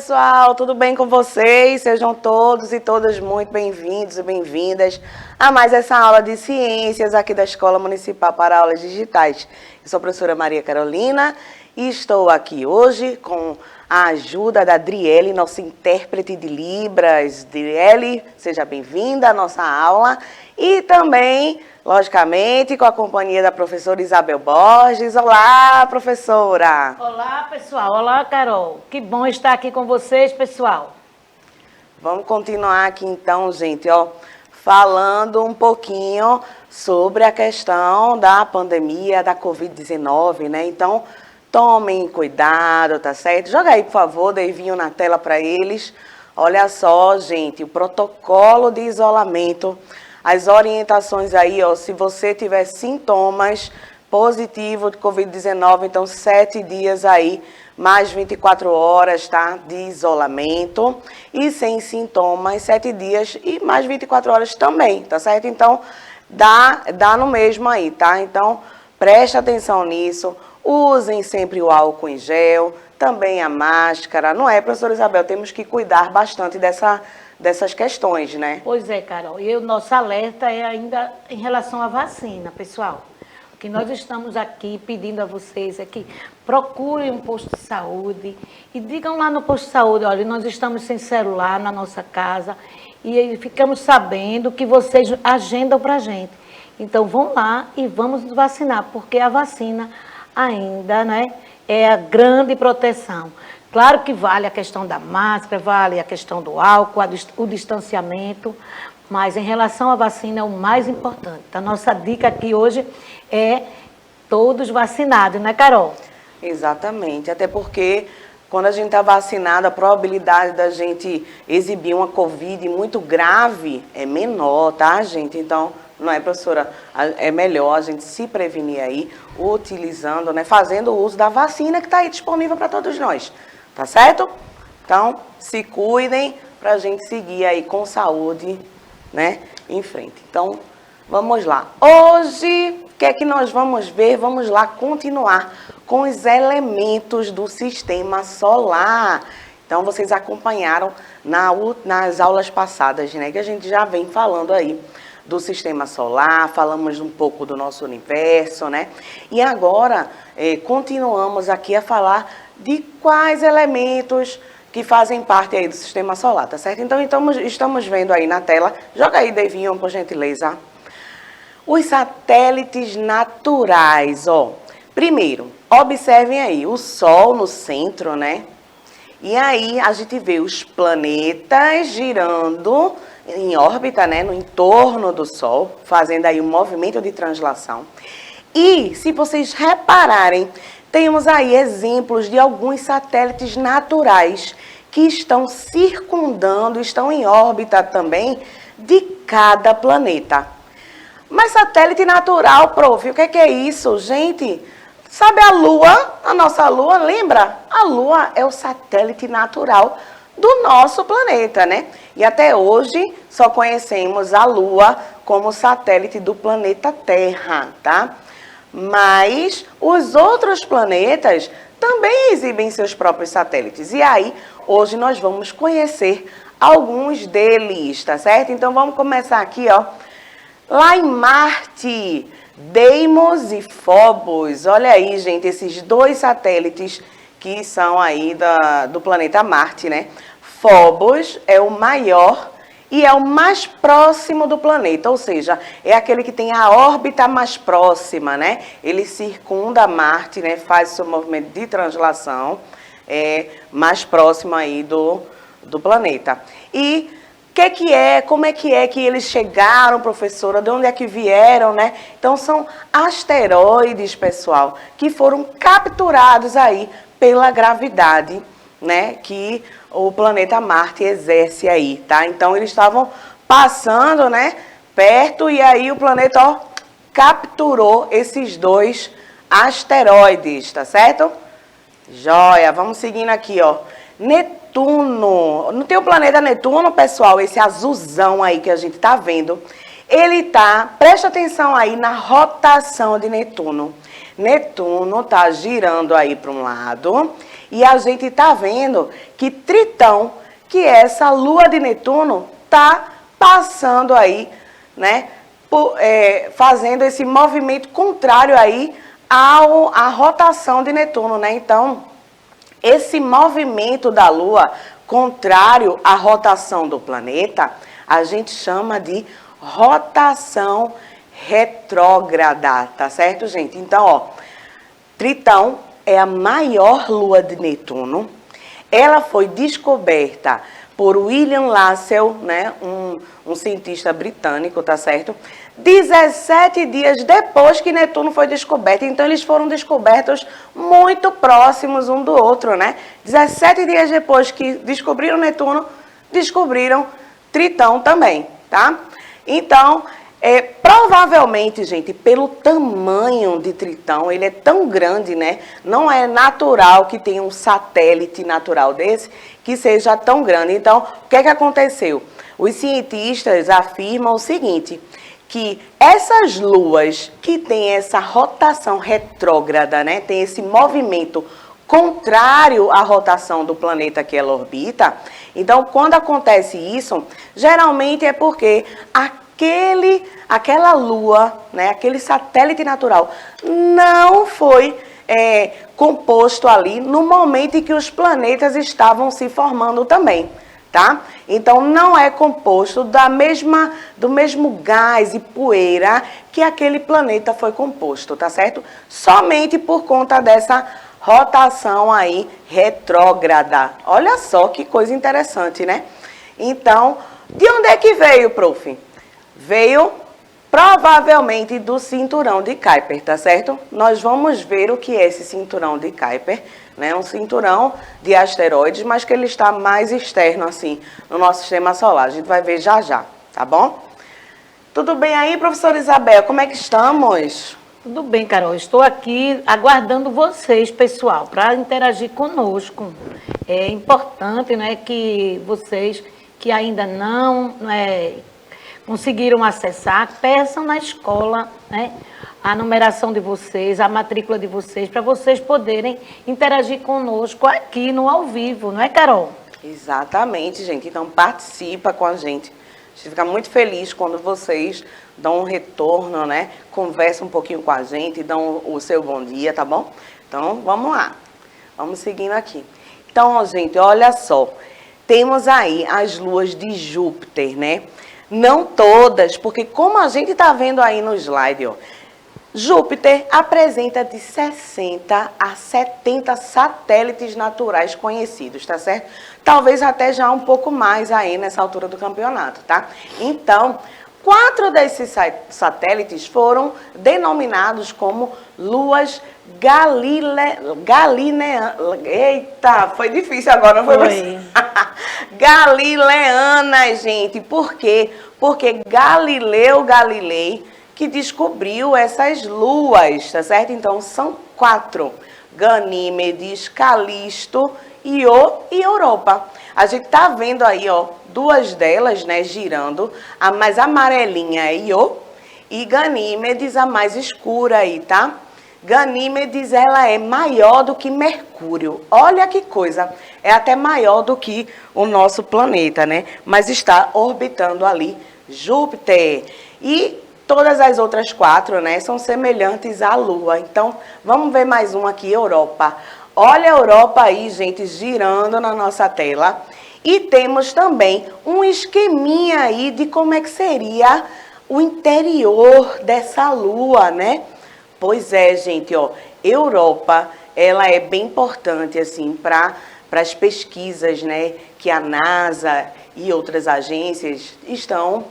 pessoal, tudo bem com vocês? Sejam todos e todas muito bem-vindos e bem-vindas a mais essa aula de ciências aqui da Escola Municipal para Aulas Digitais. Eu sou a professora Maria Carolina e estou aqui hoje com a ajuda da Driele, nossa intérprete de Libras. Driele, seja bem-vinda à nossa aula e também, logicamente, com a companhia da professora Isabel Borges. Olá, professora! Olá, pessoal. Olá, Carol. Que bom estar aqui com vocês, pessoal. Vamos continuar aqui então, gente, falando um pouquinho sobre a questão da pandemia da Covid-19, né? Então, tomem cuidado, tá certo? Joga aí, por favor, Deivinho na tela para eles. Olha só, gente, o protocolo de isolamento, as orientações aí, se você tiver sintomas positivos de Covid-19, então 7 dias aí, mais 24 horas, tá? De isolamento. E sem sintomas, 7 dias e mais 24 horas também, tá certo? Então, dá no mesmo aí, tá? Então, preste atenção nisso. Usem sempre o álcool em gel, também a máscara. Não é, professora Isabel? Temos que cuidar bastante dessas questões, né? Pois é, Carol. E o nosso alerta é ainda em relação à vacina, pessoal. O que nós estamos aqui pedindo a vocês é que procurem um posto de saúde e digam lá no posto de saúde, olha, nós estamos sem celular na nossa casa e ficamos sabendo que vocês agendam para a gente. Então, vão lá e vamos nos vacinar, porque a vacina ainda, né, é a grande proteção. Claro que vale a questão da máscara, vale a questão do álcool, o distanciamento, mas em relação à vacina é o mais importante. A nossa dica aqui hoje é todos vacinados, né, Carol? Exatamente, até porque quando a gente está vacinado, a probabilidade da gente exibir uma Covid muito grave é menor, tá, gente? Então, não é, professora? É melhor a gente se prevenir aí, utilizando, né, fazendo o uso da vacina que está aí disponível para todos nós, tá certo? Então, se cuidem para a gente seguir aí com saúde, né, em frente. Então, vamos lá. Hoje, o que é que nós vamos ver? Vamos lá continuar com os elementos do sistema solar. Então, vocês acompanharam nas aulas passadas, né, que a gente já vem falando aí do sistema solar, falamos um pouco do nosso universo, né? E agora, continuamos aqui a falar de quais elementos que fazem parte aí do sistema solar, tá certo? Então estamos vendo aí na tela, joga aí, Devinho, por gentileza, os satélites naturais, Primeiro, observem aí, o Sol no centro, né? E aí a gente vê os planetas girando em órbita, né, no entorno do Sol, fazendo aí um movimento de translação. E, se vocês repararem, temos aí exemplos de alguns satélites naturais que estão circundando, estão em órbita também de cada planeta. Mas satélite natural, prof, o que é isso, gente? Sabe a Lua, a nossa Lua, lembra? A Lua é o satélite natural do nosso planeta, né? E até hoje só conhecemos a Lua como satélite do planeta Terra, tá? Mas os outros planetas também exibem seus próprios satélites. E aí, hoje nós vamos conhecer alguns deles, tá certo? Então vamos começar aqui, lá em Marte, Deimos e Phobos. Olha aí, gente, esses dois satélites que são aí do planeta Marte, né? Phobos é o maior e é o mais próximo do planeta, ou seja, é aquele que tem a órbita mais próxima, né? Ele circunda Marte, né? Faz o seu movimento de translação mais próximo aí do planeta. E como é que eles chegaram, professora? De onde é que vieram, né? Então, são asteroides, pessoal, que foram capturados aí pela gravidade, né? Que o planeta Marte exerce aí, tá? Então, eles estavam passando, né? Perto e aí o planeta, capturou esses dois asteroides, tá certo? Joia, vamos seguindo aqui, Netuno. Não tem o planeta Netuno, pessoal, esse azulzão aí que a gente tá vendo. Ele tá, presta atenção aí na rotação de Netuno. Netuno está girando aí para um lado e a gente está vendo que Tritão, que é essa lua de Netuno, está passando aí, né, fazendo esse movimento contrário aí à rotação de Netuno, né? Então, esse movimento da Lua contrário à rotação do planeta, a gente chama de rotação retrógrada, tá certo, gente? Então, ó, Tritão é a maior lua de Netuno. Ela foi descoberta por William Lassell, né, um cientista britânico, tá certo? 17 dias depois que Netuno foi descoberto. Então, eles foram descobertos muito próximos um do outro, né? 17 dias depois que descobriram Netuno, descobriram Tritão também, tá? Então, provavelmente, gente, pelo tamanho de Tritão, ele é tão grande, né? Não é natural que tenha um satélite natural desse que seja tão grande. Então, o que é que aconteceu? Os cientistas afirmam o seguinte, que essas luas que têm essa rotação retrógrada, né? Tem esse movimento contrário à rotação do planeta que ela orbita. Então, quando acontece isso, geralmente é porque aquela lua, né, aquele satélite natural, não foi composto ali no momento em que os planetas estavam se formando também, tá? Então, não é composto do mesmo gás e poeira que aquele planeta foi composto, tá certo? Somente por conta dessa rotação aí retrógrada. Olha só que coisa interessante, né? Então, de onde é que veio, prof? Veio provavelmente do cinturão de Kuiper, tá certo? Nós vamos ver o que é esse cinturão de Kuiper, né? Um cinturão de asteroides, mas que ele está mais externo, assim, no nosso sistema solar. A gente vai ver já já, tá bom? Tudo bem aí, professora Isabel? Como é que estamos? Tudo bem, Carol. Estou aqui aguardando vocês, pessoal, para interagir conosco. É importante, né, que vocês que ainda não conseguiram acessar, peçam na escola, né, a numeração de vocês, a matrícula de vocês, para vocês poderem interagir conosco aqui no ao vivo, não é, Carol? Exatamente, gente. Então, participa com a gente. A gente fica muito feliz quando vocês dão um retorno, né? Conversam um pouquinho com a gente, dão o seu bom dia, tá bom? Então, vamos lá. Vamos seguindo aqui. Então, gente, olha só. Temos aí as luas de Júpiter, né? Não todas, porque como a gente está vendo aí no slide, ó, Júpiter apresenta de 60 a 70 satélites naturais conhecidos, tá certo? Talvez até já um pouco mais aí nessa altura do campeonato, tá? Então, 4 desses satélites foram denominados como luas galileanas. Eita, foi difícil agora, não foi? Galileanas, gente. Por quê? Porque Galileu Galilei que descobriu essas luas, tá certo? Então, são 4. Ganímedes, Calisto, Io e Europa. A gente tá vendo aí, ó, 2 delas, né, girando. A mais amarelinha é Io e Ganímedes, a mais escura aí, tá? Ganímedes, ela é maior do que Mercúrio. Olha que coisa, é até maior do que o nosso planeta, né? Mas está orbitando ali Júpiter. E todas as outras 4, né, são semelhantes à Lua. Então, vamos ver mais um aqui, Europa. Olha a Europa aí, gente, girando na nossa tela. E temos também um esqueminha aí de como é que seria o interior dessa Lua, né? Pois é, gente, ó, Europa, ela é bem importante, assim, para as pesquisas, né, que a NASA e outras agências estão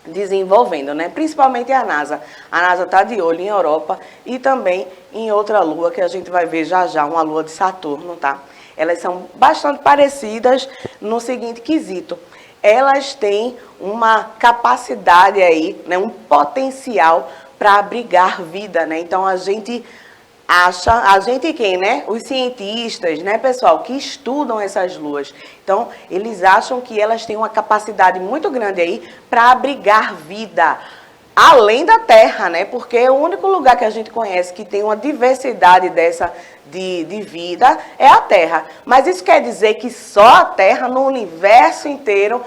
desenvolvendo, né? Principalmente a NASA. A NASA está de olho em Europa e também em outra lua que a gente vai ver já já, uma lua de Saturno, tá? Elas são bastante parecidas no seguinte quesito. Elas têm uma capacidade aí, né? Um potencial para abrigar vida, né? Então a gente acha, a gente quem, né? Os cientistas, né, pessoal, que estudam essas luas. Então, eles acham que elas têm uma capacidade muito grande aí para abrigar vida. além da Terra, né? Porque é o único lugar que a gente conhece que tem uma diversidade dessa de vida é a Terra. Mas isso quer dizer que só a Terra, no universo inteiro,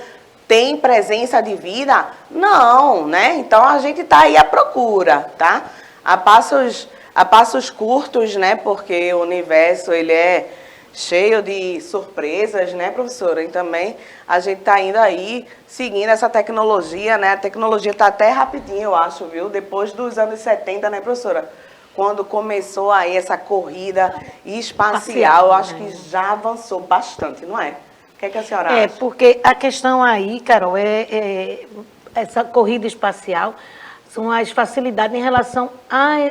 tem presença de vida? Não, né? Então a gente está aí à procura, tá? A passos curtos, né? Porque o universo ele é cheio de surpresas, né, professora? E também a gente está indo aí seguindo essa tecnologia, né? A tecnologia está até rapidinho, eu acho, viu? Depois dos anos 70, né, professora? Quando começou aí essa corrida espacial, eu acho que já avançou bastante, não é? O que é que a senhora acha? Porque a questão aí, Carol, essa corrida espacial são as facilidades em relação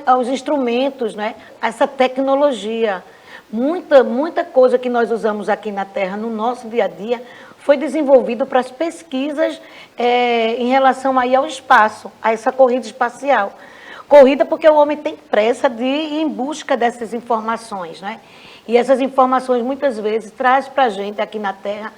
aos instrumentos, né? Essa tecnologia. Muita coisa que nós usamos aqui na Terra, no nosso dia a dia, foi desenvolvido para as pesquisas em relação aí ao espaço, a essa corrida espacial. Corrida porque o homem tem pressa de ir em busca dessas informações, né? E essas informações, muitas vezes, traz para a gente aqui na Terra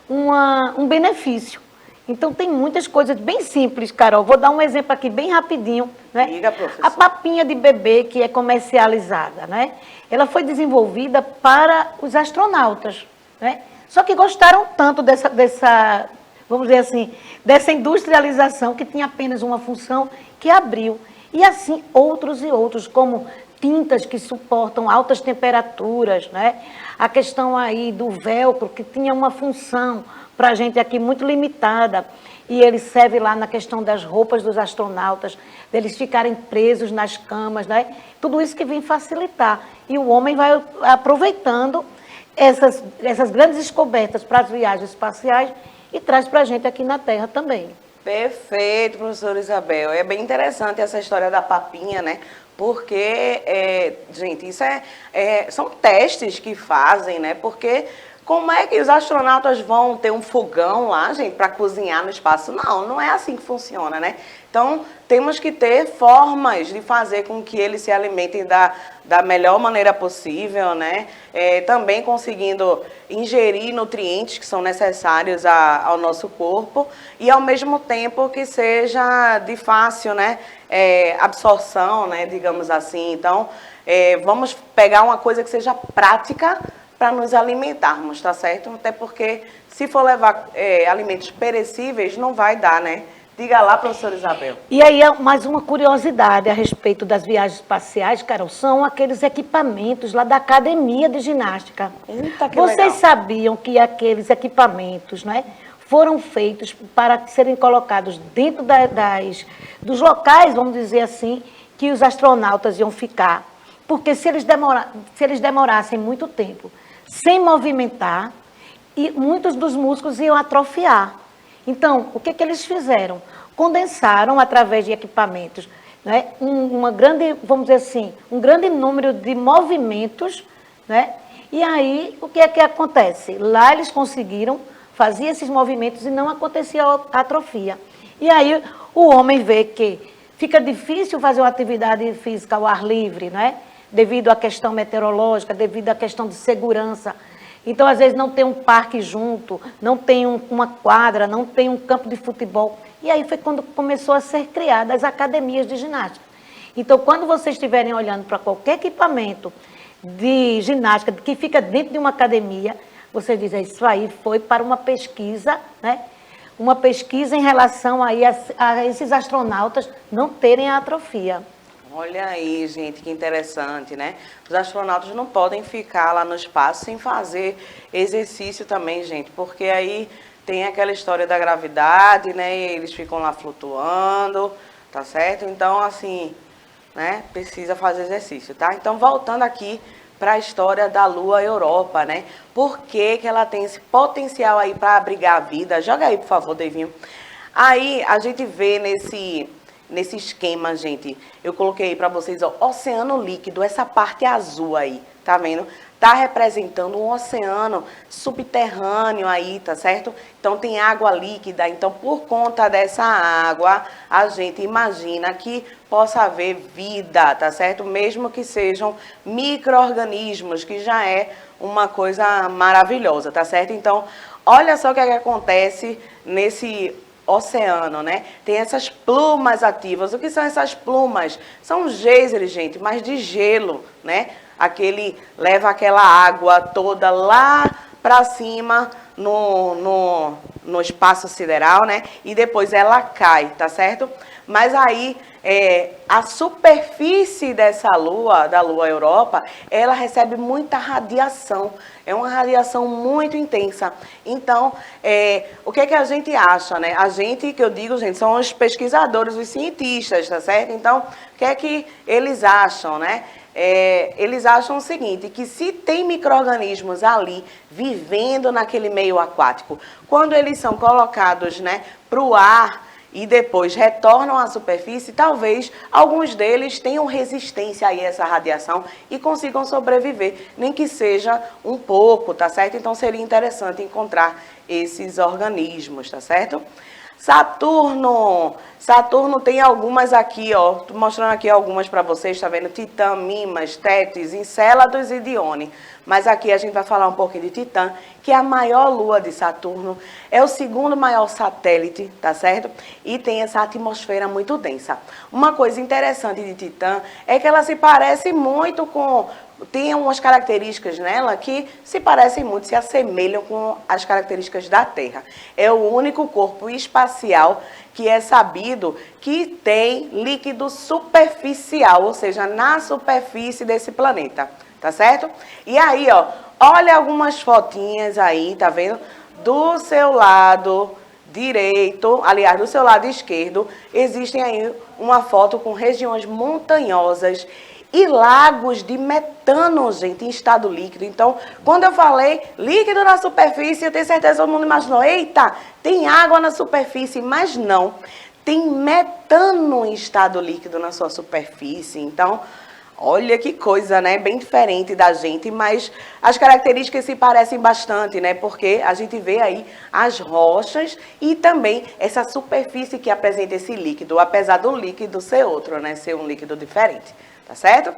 um benefício. Então, tem muitas coisas bem simples, Carol. Vou dar um exemplo aqui bem rapidinho, né? Diga, professora. A papinha de bebê que é comercializada, né? Ela foi desenvolvida para os astronautas, né? Só que gostaram tanto dessa, vamos dizer assim, dessa industrialização que tinha apenas uma função que abriu. E assim outros e outros, como tintas que suportam altas temperaturas, né? A questão aí do velcro, que tinha uma função para a gente aqui muito limitada, e ele serve lá na questão das roupas dos astronautas, deles ficarem presos nas camas, né? Tudo isso que vem facilitar. E o homem vai aproveitando essas grandes descobertas para as viagens espaciais e traz para a gente aqui na Terra também. Perfeito, professora Isabel. É bem interessante essa história da papinha, né? Porque, gente, isso são testes que fazem, né? Porque como é que os astronautas vão ter um fogão lá, gente, para cozinhar no espaço? Não, não é assim que funciona, né? Então, temos que ter formas de fazer com que eles se alimentem da melhor maneira possível, né? Também conseguindo ingerir nutrientes que são necessários ao nosso corpo e, ao mesmo tempo, que seja de fácil, né? Absorção, né? Digamos assim. Então, vamos pegar uma coisa que seja prática para nos alimentarmos, tá certo? Até porque, se for levar alimentos perecíveis, não vai dar, né? Diga lá, professora Isabel. E aí, mais uma curiosidade a respeito das viagens espaciais, Carol, são aqueles equipamentos lá da academia de ginástica. Eita, que Vocês legal. sabiam que aqueles equipamentos, né, foram feitos para serem colocados dentro dos locais, vamos dizer assim, que os astronautas iam ficar? Porque se eles demorassem muito tempo sem movimentar, e muitos dos músculos iam atrofiar. Então, o que eles fizeram? Condensaram, através de equipamentos, né, vamos dizer assim, um grande número de movimentos, né? E aí, o que é que acontece? Lá eles conseguiram fazer esses movimentos e não acontecia a atrofia. E aí, o homem vê que fica difícil fazer uma atividade física ao ar livre, né? Devido à questão meteorológica, devido à questão de segurança. Então, às vezes, não tem um parque junto, não tem uma quadra, não tem um campo de futebol. E aí foi quando começou a ser criadas as academias de ginástica. Então, quando vocês estiverem olhando para qualquer equipamento de ginástica que fica dentro de uma academia, vocês dizem, isso aí foi para uma pesquisa, né? Uma pesquisa em relação aí a esses astronautas não terem a atrofia. Olha aí, gente, que interessante, né? Os astronautas não podem ficar lá no espaço sem fazer exercício também, gente, porque aí tem aquela história da gravidade, né? E eles ficam lá flutuando, tá certo? Então, assim, né? Precisa fazer exercício, tá? Então, voltando aqui para a história da Lua Europa, né? Por que ela tem esse potencial aí para abrigar a vida? Joga aí, por favor, Devinho. Aí, a gente vê nesse esquema, gente, eu coloquei para vocês, ó, oceano líquido, essa parte azul aí, tá vendo? Tá representando um oceano subterrâneo aí, tá certo? Então tem água líquida, então por conta dessa água, a gente imagina que possa haver vida, tá certo? Mesmo que sejam micro-organismos, que já é uma coisa maravilhosa, tá certo? Então, olha só o que acontece nesse oceano, né? Tem essas plumas ativas. O que são essas plumas? São geysers, gente, mas de gelo, né? Leva aquela água toda lá para cima no espaço sideral, né? E depois ela cai, tá certo? Mas aí, a superfície dessa lua, da lua Europa, ela recebe muita radiação. É uma radiação muito intensa. Então, o que é que a gente acha, né? A gente, que eu digo, gente, são os pesquisadores, os cientistas, tá certo? Então, o que é que eles acham, né? Eles acham o seguinte, que se tem micro-organismos ali vivendo naquele meio aquático, quando eles são colocados, né, para o ar e depois retornam à superfície, talvez alguns deles tenham resistência a essa radiação e consigam sobreviver, nem que seja um pouco, tá certo? Então seria interessante encontrar esses organismos, tá certo? Saturno tem algumas aqui, ó, tô mostrando aqui algumas para vocês, tá vendo? Titã, Mimas, Tétis, Encélados e Dione. Mas aqui a gente vai falar um pouquinho de Titã, que é a maior lua de Saturno, é o segundo maior satélite, tá certo? E tem essa atmosfera muito densa. Uma coisa interessante de Titã é que ela se parece muito com... Tem umas características nela que se parecem muito, se assemelham com as características da Terra. É o único corpo espacial que é sabido que tem líquido superficial, ou seja, na superfície desse planeta, tá certo? E aí, ó, olha algumas fotinhas aí, tá vendo? Do seu lado direito, aliás, do seu lado esquerdo, existem aí uma foto com regiões montanhosas e lagos de metano, gente, em estado líquido. Então, quando eu falei líquido na superfície, eu tenho certeza que todo mundo imaginou, eita, tem água na superfície, mas não. Tem metano em estado líquido na sua superfície. Então, olha que coisa, né? Bem diferente da gente, mas as características se parecem bastante, né? Porque a gente vê aí as rochas e também essa superfície que apresenta esse líquido, apesar do líquido ser outro, né? Ser um líquido diferente. Tá certo?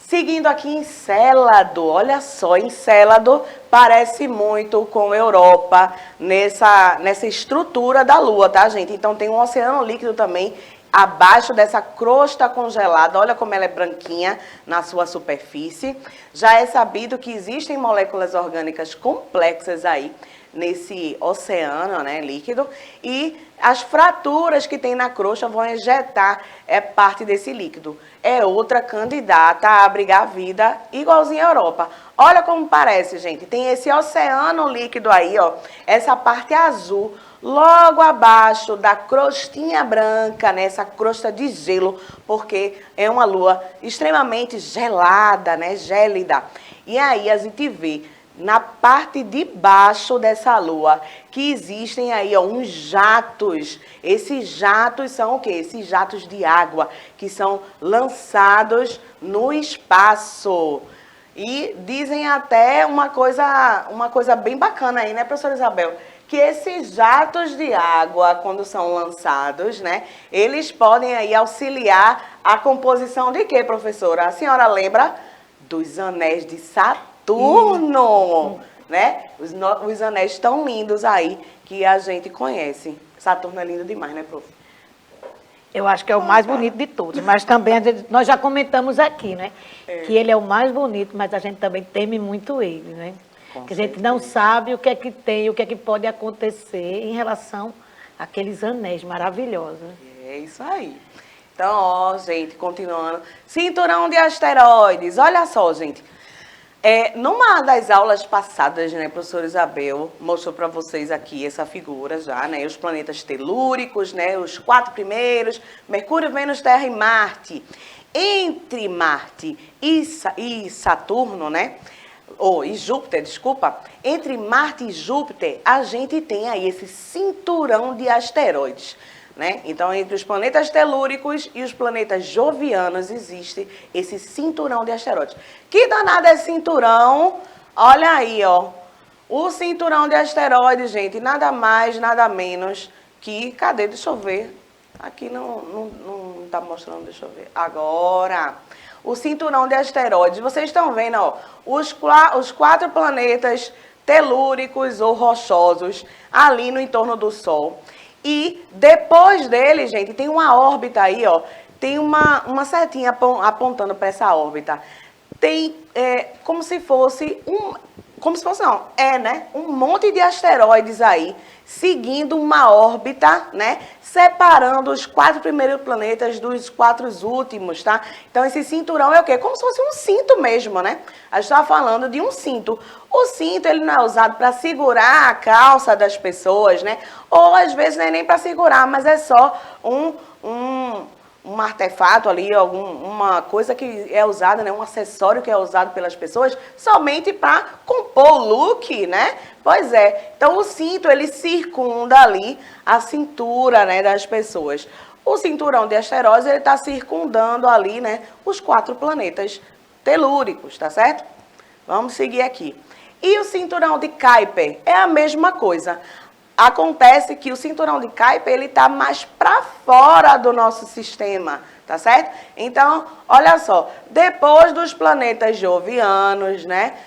Seguindo aqui Encélado, olha só, Encélado parece muito com Europa nessa estrutura da Lua, tá, gente? Então tem um oceano líquido também abaixo dessa crosta congelada, olha como ela é branquinha na sua superfície. Já é sabido que existem moléculas orgânicas complexas aí nesse oceano, né, líquido, e as fraturas que tem na crosta vão ejetar parte desse líquido. É outra candidata a abrigar vida igualzinha à Europa. Olha como parece, gente. Tem esse oceano líquido aí, ó, essa parte azul, logo abaixo da crostinha branca, né, essa crosta de gelo, porque é uma lua extremamente gelada, né, gélida. E aí a gente vê na parte de baixo dessa lua, que existem aí, ó, uns jatos. Esses jatos são o quê? Esses jatos de água que são lançados no espaço. E dizem até uma coisa bem bacana aí, né, professora Isabel? Que esses jatos de água, quando são lançados, né, eles podem aí auxiliar a composição de quê, professora? A senhora lembra? Dos anéis de Saturno, né? Os anéis tão lindos aí que a gente conhece. Saturno é lindo demais, né, prof? Eu acho que é o mais bonito de todos, mas também nós já comentamos aqui, né? Que ele é o mais bonito, mas a gente também teme muito ele, né? Que a gente não sabe o que é que tem, o que é que pode acontecer em relação àqueles anéis maravilhosos. É isso aí. Então, ó, gente, continuando. Cinturão de asteroides. Olha só, gente. Numa das aulas passadas, né, professora Isabel mostrou para vocês aqui essa figura já, né, os planetas telúricos, né, os 4 primeiros, Mercúrio, Vênus, Terra e Marte. Entre Marte e Saturno, né, e Júpiter, desculpa, entre Marte e Júpiter, a gente tem aí esse cinturão de asteroides. Né? Então, entre os planetas telúricos e os planetas jovianos existe esse cinturão de asteroides. Que danado é cinturão? Olha aí, ó. O cinturão de asteroides, gente, nada mais, nada menos que... Cadê? Deixa eu ver. Aqui não tá mostrando, deixa eu ver. Agora, o cinturão de asteroides. Vocês estão vendo, ó, os 4 planetas telúricos ou rochosos ali no entorno do Sol. E depois dele, gente, tem uma órbita aí, ó, tem uma setinha apontando para essa órbita. Tem como se fosse não, né? Um monte de asteroides aí, seguindo uma órbita, né? Separando os 4 primeiros planetas dos 4 últimos, tá? Então, esse cinturão é o quê? Como se fosse um cinto mesmo, né? A gente está falando de um cinto. O cinto, ele não é usado para segurar a calça das pessoas, né? Ou, às vezes, não é nem para segurar, mas é só um artefato ali, uma coisa que é usada, né, um acessório que é usado pelas pessoas somente para compor o look, né? Pois é. Então, o cinto, ele circunda ali a cintura, né, das pessoas. O cinturão de asteroides, ele está circundando ali, né, os 4 planetas telúricos, tá certo? Vamos seguir aqui. E o cinturão de Kuiper é a mesma coisa. Acontece que o cinturão de Kuiper, ele está mais para fora do nosso sistema, tá certo? Então, olha só, depois dos planetas jovianos, né?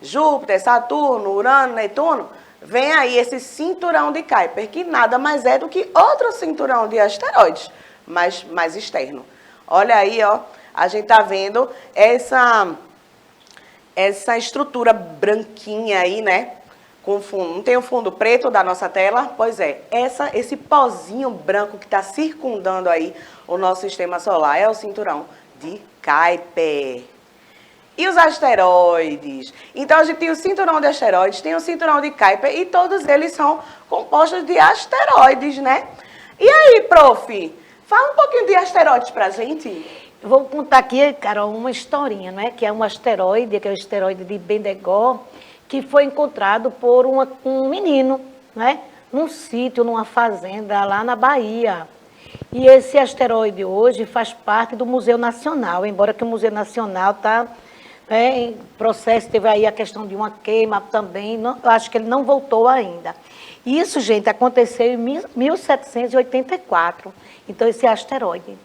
Júpiter, Saturno, Urano, Netuno, vem aí esse cinturão de Kuiper, que nada mais é do que outro cinturão de asteroides, mas mais externo. Olha aí, ó, a gente tá vendo essa estrutura branquinha aí, né? Com fundo, não tem o fundo preto da nossa tela? Pois é, esse pozinho branco que está circundando aí o nosso sistema solar é o cinturão de Kuiper. E os asteroides? Então, a gente tem o cinturão de asteroides, tem o cinturão de Kuiper e todos eles são compostos de asteroides, né? E aí, prof, fala um pouquinho de asteroides pra gente. Vou contar aqui, Carol, uma historinha, né? Que é um asteroide, que é o asteroide de Benegó, que foi encontrado por um menino, né? Num sítio, numa fazenda lá na Bahia. E esse asteroide hoje faz parte do Museu Nacional, embora que o Museu Nacional está em processo, teve aí a questão de uma queima também, não, eu acho que ele não voltou ainda. Isso, gente, aconteceu em 1784, então esse asteroide.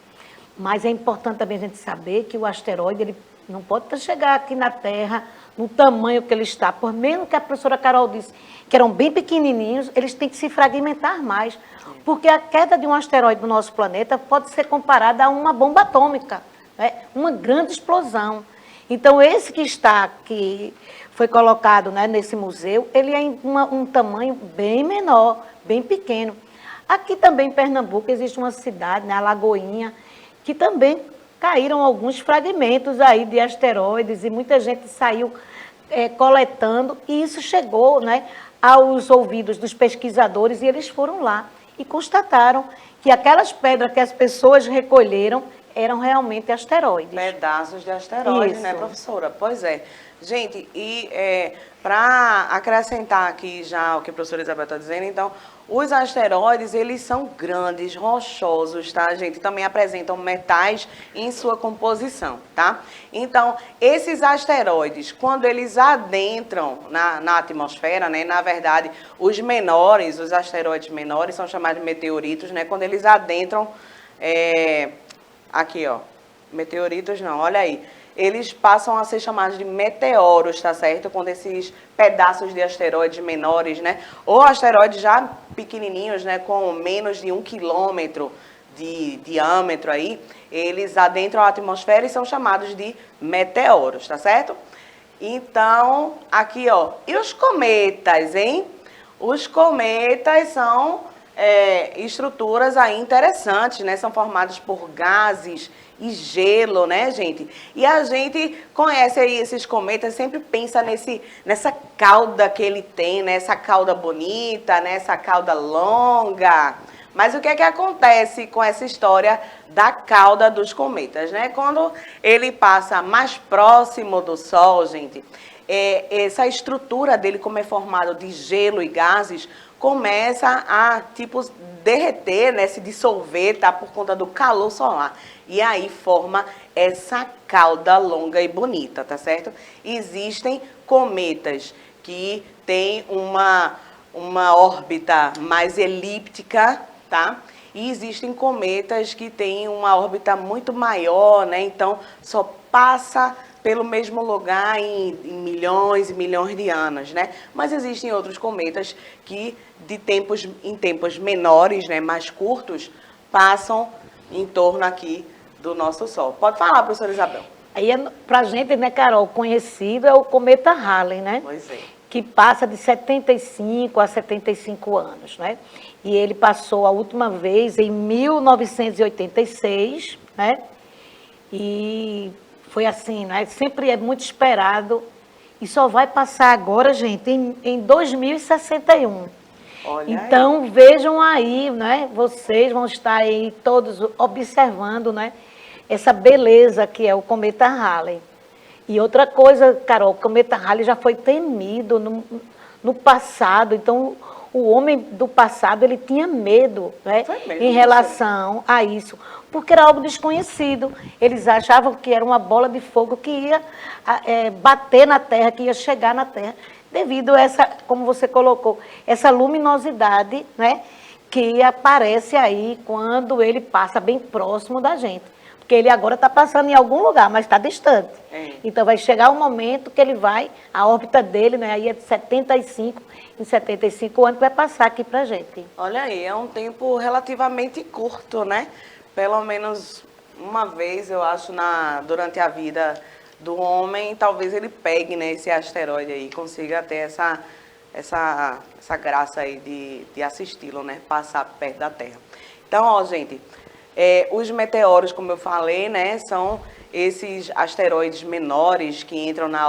Mas é importante também a gente saber que o asteroide, ele não pode chegar aqui na Terra no tamanho que ele está, por menos que a professora Carol disse, que eram bem pequenininhos, eles têm que se fragmentar mais, porque a queda de um asteroide no nosso planeta pode ser comparada a uma bomba atômica, né? Uma grande explosão. Então, esse que foi colocado, né, nesse museu, ele é em um tamanho bem menor, bem pequeno. Aqui também em Pernambuco existe uma cidade, né, a Lagoinha, que também caíram alguns fragmentos aí de asteroides e muita gente saiu coletando e isso chegou, né, aos ouvidos dos pesquisadores e eles foram lá e constataram que aquelas pedras que as pessoas recolheram eram realmente asteroides. Pedaços de asteroides, Isso. né, professora? Pois é. Gente, e para acrescentar aqui já o que a professora Isabel está dizendo, então, os asteroides, eles são grandes, rochosos, tá, gente? Também apresentam metais em sua composição, tá? Então, esses asteroides, quando eles adentram na atmosfera, né, na verdade, os menores, os asteroides menores, são chamados de meteoritos, né? Quando eles adentram, aqui, ó, meteoritos não, olha aí. Eles passam a ser chamados de meteoros, tá certo? Quando esses pedaços de asteroides menores, né? Ou asteroides já pequenininhos, né? Com menos de 1 quilômetro de diâmetro aí, eles adentram a atmosfera e são chamados de meteoros, tá certo? Então, aqui, ó. E os cometas, hein? Os cometas são estruturas aí interessantes, né? São formados por gases e gelo, né, gente? E a gente conhece aí esses cometas, sempre pensa nessa cauda que ele tem, né? Essa cauda bonita, né? Essa cauda longa. Mas o que é que acontece com essa história da cauda dos cometas, né? Quando ele passa mais próximo do Sol, gente, essa estrutura dele, como é formado de gelo e gases, começa a, tipo, derreter, né, se dissolver, tá, por conta do calor solar. E aí forma essa cauda longa e bonita, tá certo? Existem cometas que têm uma órbita mais elíptica, tá? E existem cometas que têm uma órbita muito maior, né? Então, só passa pelo mesmo lugar em milhões e milhões de anos, né? Mas existem outros cometas que em tempos menores, né, mais curtos, passam em torno aqui do nosso Sol. Pode falar, professora Isabel. Aí, pra gente, né, Carol, conhecido é o cometa Halley, né? Pois é. Que passa de 75 a 75 anos, né? E ele passou a última vez em 1986, né? E foi assim, né? Sempre é muito esperado e só vai passar agora, gente, em 2061. Olha então, aí. vejam aí, né? Vocês vão estar aí todos observando, né? Essa beleza que é o cometa Halley. E outra coisa, Carol, o cometa Halley já foi temido no passado, então o homem do passado ele tinha medo, né, em relação a isso, porque era algo desconhecido. Eles achavam que era uma bola de fogo que ia bater na Terra, que ia chegar na Terra, devido a essa, como você colocou, essa luminosidade, né, que aparece aí quando ele passa bem próximo da gente. Porque ele agora está passando em algum lugar, mas está distante. Então vai chegar um momento que ele vai, a órbita dele, né, aí é de 75, em 75 anos, vai passar aqui para a gente. Olha aí, é um tempo relativamente curto, né? Pelo menos uma vez, eu acho, durante a vida do homem, talvez ele pegue, né, esse asteroide aí, consiga ter essa graça aí de assisti-lo, né, passar perto da Terra. Então, ó, gente, os meteoros, como eu falei, né, são esses asteroides menores que entram na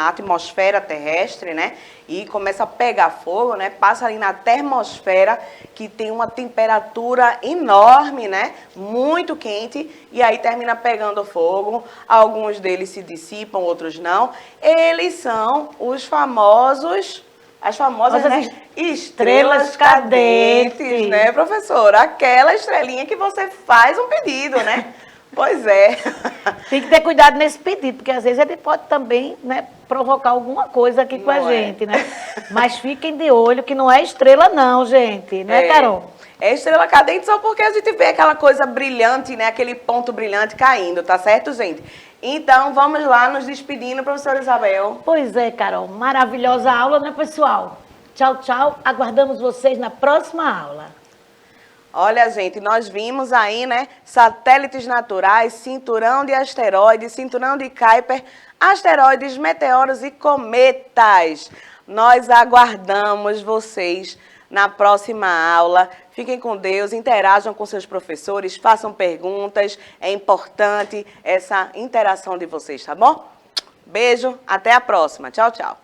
atmosfera terrestre, né, e começa a pegar fogo, né, passa ali na termosfera, que tem uma temperatura enorme, né, muito quente, e aí termina pegando fogo. Alguns deles se dissipam, outros não. Eles são as famosas, né, estrelas cadentes, né, professora? Aquela estrelinha que você faz um pedido, né? Pois é. Tem que ter cuidado nesse pedido, porque às vezes ele pode também, né, provocar alguma coisa aqui com a gente, né? Mas fiquem de olho que não é estrela não, gente, né, Carol? É estrela cadente só porque a gente vê aquela coisa brilhante, né, aquele ponto brilhante caindo, tá certo, gente? Então, vamos lá nos despedindo, professora Isabel. Pois é, Carol. Maravilhosa aula, né, pessoal? Tchau, tchau. Aguardamos vocês na próxima aula. Olha, gente, nós vimos aí, né, satélites naturais, cinturão de asteroides, cinturão de Kuiper, asteroides, meteoros e cometas. Nós aguardamos vocês na próxima aula. Fiquem com Deus, interajam com seus professores, façam perguntas. É importante essa interação de vocês, tá bom? Beijo, até a próxima. Tchau, tchau.